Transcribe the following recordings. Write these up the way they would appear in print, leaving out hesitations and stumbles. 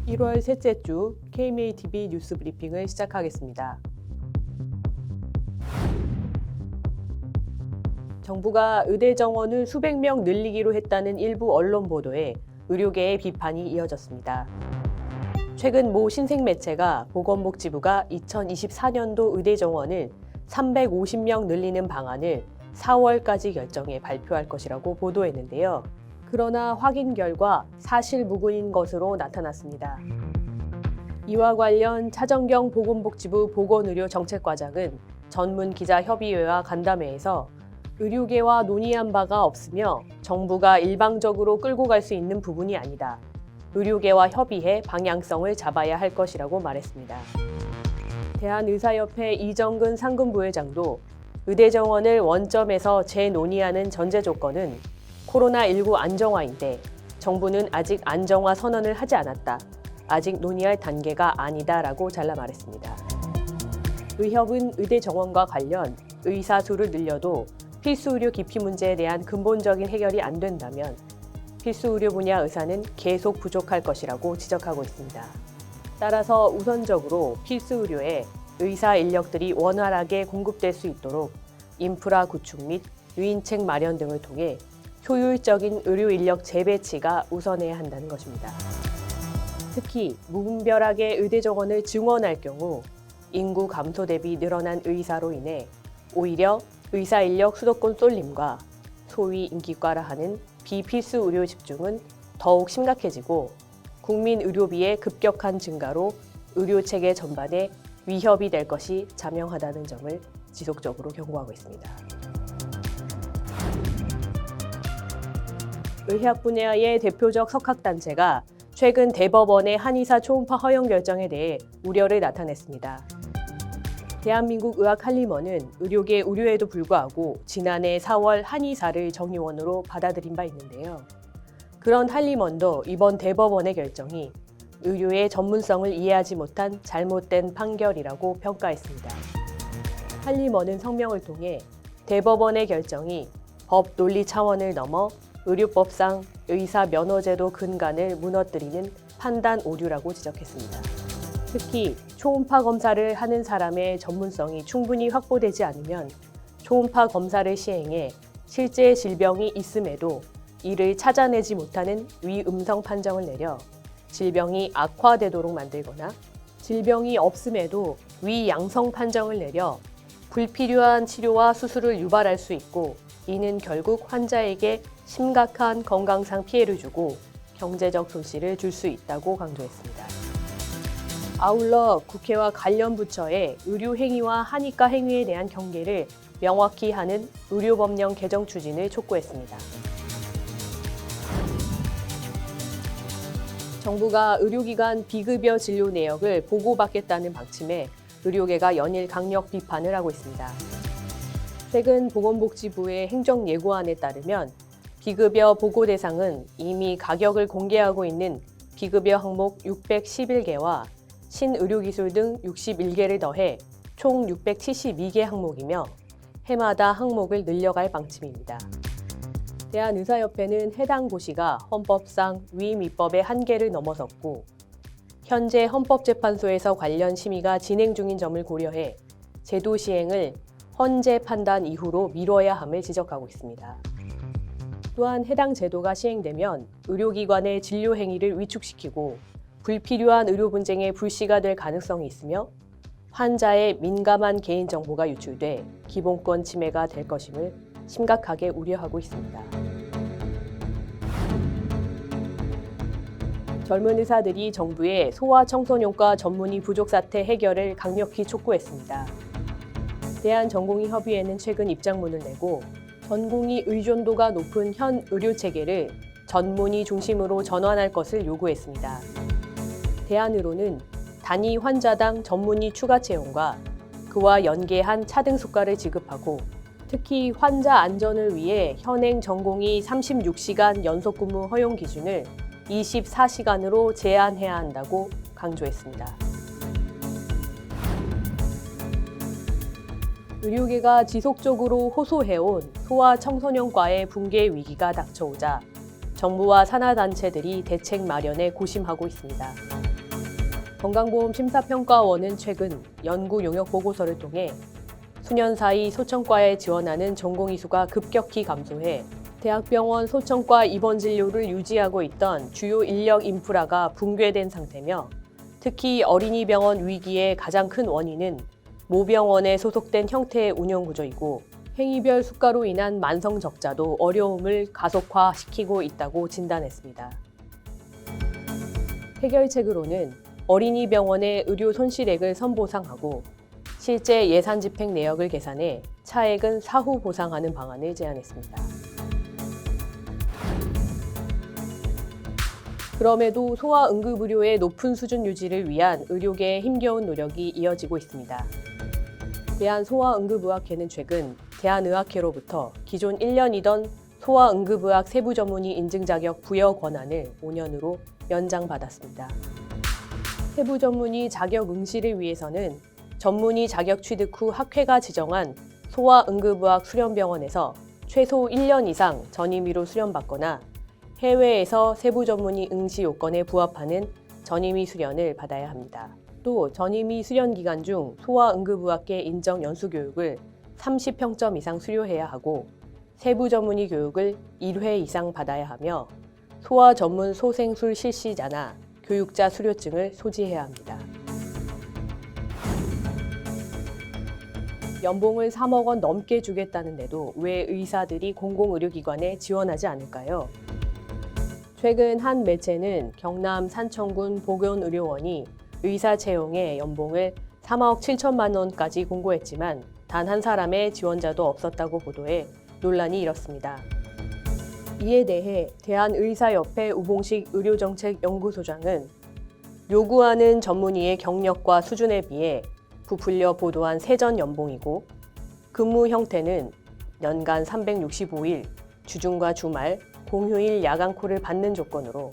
1월 셋째 주 KMATV 뉴스 브리핑을 시작하겠습니다. 정부가 의대 정원을 수백 명 늘리기로 했다는 일부 언론 보도에 의료계의 비판이 이어졌습니다. 최근 모 신생 매체가 보건복지부가 2024년도 의대 정원을 350명 늘리는 방안을 4월까지 결정해 발표할 것이라고 보도했는데요. 그러나 확인 결과 사실 무근인 것으로 나타났습니다. 이와 관련 차정경 보건복지부 보건의료정책과장은 전문기자협의회와 간담회에서 의료계와 논의한 바가 없으며 정부가 일방적으로 끌고 갈 수 있는 부분이 아니다. 의료계와 협의해 방향성을 잡아야 할 것이라고 말했습니다. 대한의사협회 이정근 상근부회장도 의대 정원을 원점에서 재논의하는 전제 조건은 코로나19 안정화인데 정부는 아직 안정화 선언을 하지 않았다. 아직 논의할 단계가 아니다라고 잘라 말했습니다. 의협은 의대 정원과 관련 의사 수를 늘려도 필수 의료 기피 문제에 대한 근본적인 해결이 안 된다면 필수 의료 분야 의사는 계속 부족할 것이라고 지적하고 있습니다. 따라서 우선적으로 필수 의료에 의사 인력들이 원활하게 공급될 수 있도록 인프라 구축 및 유인책 마련 등을 통해 효율적인 의료 인력 재배치가 우선해야 한다는 것입니다. 특히 무분별하게 의대 정원을 증원할 경우 인구 감소 대비 늘어난 의사로 인해 오히려 의사 인력 수도권 쏠림과 소위 인기과라 하는 비필수 의료 집중은 더욱 심각해지고 국민 의료비의 급격한 증가로 의료 체계 전반에 위협이 될 것이 자명하다는 점을 지속적으로 경고하고 있습니다. 의학 분야의 대표적 석학단체가 최근 대법원의 한의사 초음파 허용 결정에 대해 우려를 나타냈습니다. 대한민국 의학한림원은 의료계 우려에도 불구하고 지난해 4월 한의사를 정의원으로 받아들인 바 있는데요. 그런 한림원도 이번 대법원의 결정이 의료의 전문성을 이해하지 못한 잘못된 판결이라고 평가했습니다. 한림원은 성명을 통해 대법원의 결정이 법 논리 차원을 넘어 의료법상 의사 면허제도 근간을 무너뜨리는 판단 오류라고 지적했습니다. 특히 초음파 검사를 하는 사람의 전문성이 충분히 확보되지 않으면 초음파 검사를 시행해 실제 질병이 있음에도 이를 찾아내지 못하는 위음성 판정을 내려 질병이 악화되도록 만들거나 질병이 없음에도 위양성 판정을 내려 불필요한 치료와 수술을 유발할 수 있고 이는 결국 환자에게 심각한 건강상 피해를 주고 경제적 손실을 줄 수 있다고 강조했습니다. 아울러 국회와 관련 부처의 의료행위와 한의과 행위에 대한 경계를 명확히 하는 의료법령 개정 추진을 촉구했습니다. 정부가 의료기관 비급여 진료 내역을 보고받겠다는 방침에 의료계가 연일 강력 비판을 하고 있습니다. 최근 보건복지부의 행정예고안에 따르면 비급여 보고 대상은 이미 가격을 공개하고 있는 비급여 항목 611개와 신의료기술 등 61개를 더해 총 672개 항목이며 해마다 항목을 늘려갈 방침입니다. 대한의사협회는 해당 고시가 헌법상 위임 입법의 한계를 넘어섰고 현재 헌법재판소에서 관련 심의가 진행 중인 점을 고려해 제도 시행을 헌재 판단 이후로 미뤄야 함을 지적하고 있습니다. 또한 해당 제도가 시행되면 의료기관의 진료 행위를 위축시키고 불필요한 의료 분쟁의 불씨가 될 가능성이 있으며 환자의 민감한 개인정보가 유출돼 기본권 침해가 될 것임을 심각하게 우려하고 있습니다. 젊은 의사들이 정부의 소아청소년과 전문의 부족 사태 해결을 강력히 촉구했습니다. 대한전공의협의회는 최근 입장문을 내고 전공의 의존도가 높은 현 의료체계를 전문의 중심으로 전환할 것을 요구했습니다. 대안으로는 단위 환자당 전문의 추가 채용과 그와 연계한 차등수가를 지급하고 특히 환자 안전을 위해 현행 전공의 36시간 연속근무 허용 기준을 24시간으로 제한해야 한다고 강조했습니다. 의료계가 지속적으로 호소해온 소아청소년과의 붕괴 위기가 닥쳐오자 정부와 산하단체들이 대책 마련에 고심하고 있습니다. 건강보험심사평가원은 최근 연구 용역 보고서를 통해 수년 사이 소청과에 지원하는 전공의 수가 급격히 감소해 대학병원 소청과 입원 진료를 유지하고 있던 주요 인력 인프라가 붕괴된 상태며 특히 어린이병원 위기의 가장 큰 원인은 모병원에 소속된 형태의 운영 구조이고 행위별 수가로 인한 만성 적자도 어려움을 가속화시키고 있다고 진단했습니다. 해결책으로는 어린이병원의 의료 손실액을 선보상하고 실제 예산 집행 내역을 계산해 차액은 사후 보상하는 방안을 제안했습니다. 그럼에도 소아응급의료의 높은 수준 유지를 위한 의료계의 힘겨운 노력이 이어지고 있습니다. 대한소아응급의학회는 최근 대한의학회로부터 기존 1년이던 소아응급의학 세부전문의 인증 자격 부여 권한을 5년으로 연장받았습니다. 세부전문의 자격 응시를 위해서는 전문의 자격 취득 후 학회가 지정한 소아응급의학 수련병원에서 최소 1년 이상 전임의로 수련받거나 해외에서 세부전문의 응시 요건에 부합하는 전임의 수련을 받아야 합니다. 또 전임의 수련 기간 중 소아응급의학계 인정 연수교육을 30평점 이상 수료해야 하고 세부전문의 교육을 1회 이상 받아야 하며 소아 전문 소생술 실시자나 교육자 수료증을 소지해야 합니다. 연봉을 3억 원 넘게 주겠다는데도 왜 의사들이 공공의료기관에 지원하지 않을까요? 최근 한 매체는 경남 산청군 보건의료원이 의사 채용에 연봉을 3억 7천만 원까지 공고했지만 단 한 사람의 지원자도 없었다고 보도해 논란이 일었습니다. 이에 대해 대한의사협회 우봉식 의료정책연구소장은 요구하는 전문의의 경력과 수준에 비해 부풀려 보도한 세전 연봉이고 근무 형태는 연간 365일, 주중과 주말, 공휴일 야간콜을 받는 조건으로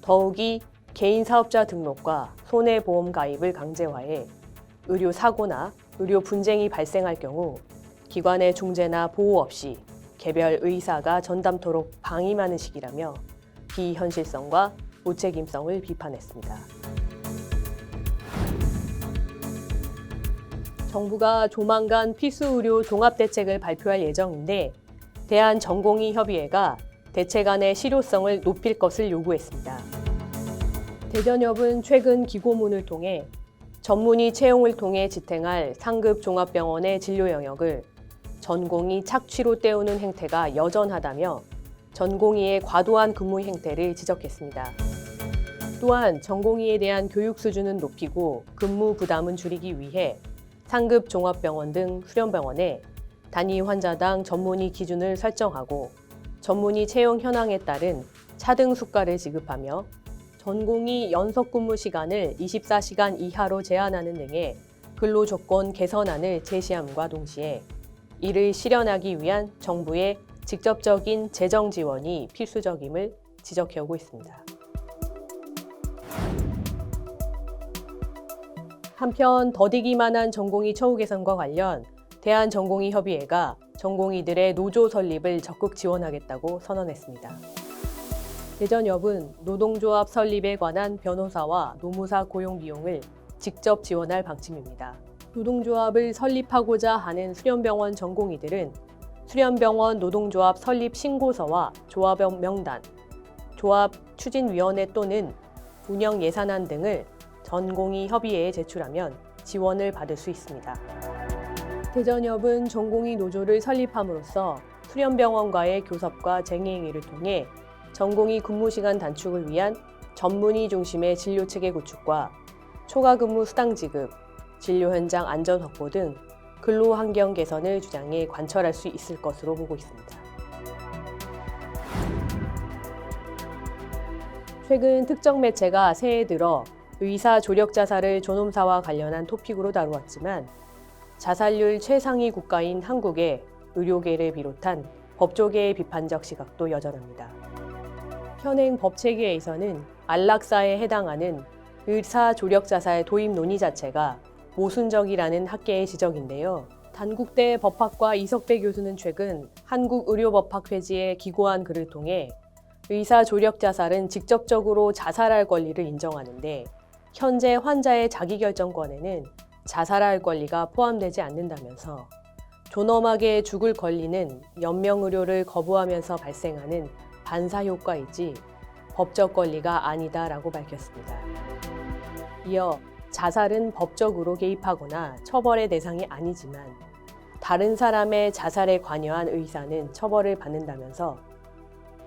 더욱이 개인 사업자 등록과 손해보험 가입을 강제화해 의료 사고나 의료 분쟁이 발생할 경우 기관의 중재나 보호 없이 개별 의사가 전담토록 방임하는 식이라며 비현실성과 무책임성을 비판했습니다. 정부가 조만간 필수의료 종합대책을 발표할 예정인데 대한전공의협의회가 대책안의 실효성을 높일 것을 요구했습니다. 대전협은 최근 기고문을 통해 전문의 채용을 통해 지탱할 상급 종합병원의 진료 영역을 전공의 착취로 때우는 행태가 여전하다며 전공의의 과도한 근무 행태를 지적했습니다. 또한 전공의에 대한 교육 수준은 높이고 근무 부담은 줄이기 위해 상급 종합병원 등 수련병원에 단위 환자당 전문의 기준을 설정하고 전문의 채용 현황에 따른 차등 수가를 지급하며 전공의 연속 근무 시간을 24시간 이하로 제한하는 등의 근로조건 개선안을 제시함과 동시에 이를 실현하기 위한 정부의 직접적인 재정 지원이 필수적임을 지적해오고 있습니다. 한편 더디기만 한 전공의 처우 개선과 관련 대한전공의협의회가 전공의들의 노조 설립을 적극 지원하겠다고 선언했습니다. 대전협은 노동조합 설립에 관한 변호사와 노무사 고용 비용을 직접 지원할 방침입니다. 노동조합을 설립하고자 하는 수련병원 전공의들은 수련병원 노동조합 설립 신고서와 조합원 명단, 조합 추진위원회 또는 운영 예산안 등을 전공의 협의회에 제출하면 지원을 받을 수 있습니다. 대전협은 전공의 노조를 설립함으로써 수련병원과의 교섭과 쟁의행위를 통해 전공의 근무시간 단축을 위한 전문의 중심의 진료체계 구축과 초과근무 수당 지급, 진료 현장 안전 확보 등 근로환경 개선을 주장해 관철할 수 있을 것으로 보고 있습니다. 최근 특정 매체가 새해 들어 의사 조력 자살을 존엄사와 관련한 토픽으로 다루었지만 자살률 최상위 국가인 한국의 의료계를 비롯한 법조계의 비판적 시각도 여전합니다. 현행 법체계에서는 안락사에 해당하는 의사 조력 자살 도입 논의 자체가 모순적이라는 학계의 지적인데요. 단국대 법학과 이석배 교수는 최근 한국의료법학회지에 기고한 글을 통해 의사 조력 자살은 직접적으로 자살할 권리를 인정하는데 현재 환자의 자기결정권에는 자살할 권리가 포함되지 않는다면서 존엄하게 죽을 권리는 연명의료를 거부하면서 발생하는 반사효과이지 법적 권리가 아니다라고 밝혔습니다. 이어 자살은 법적으로 개입하거나 처벌의 대상이 아니지만 다른 사람의 자살에 관여한 의사는 처벌을 받는다면서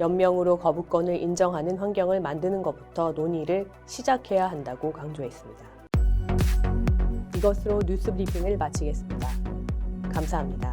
연명으로 거부권을 인정하는 환경을 만드는 것부터 논의를 시작해야 한다고 강조했습니다. 이것으로 뉴스 브리핑을 마치겠습니다. 감사합니다.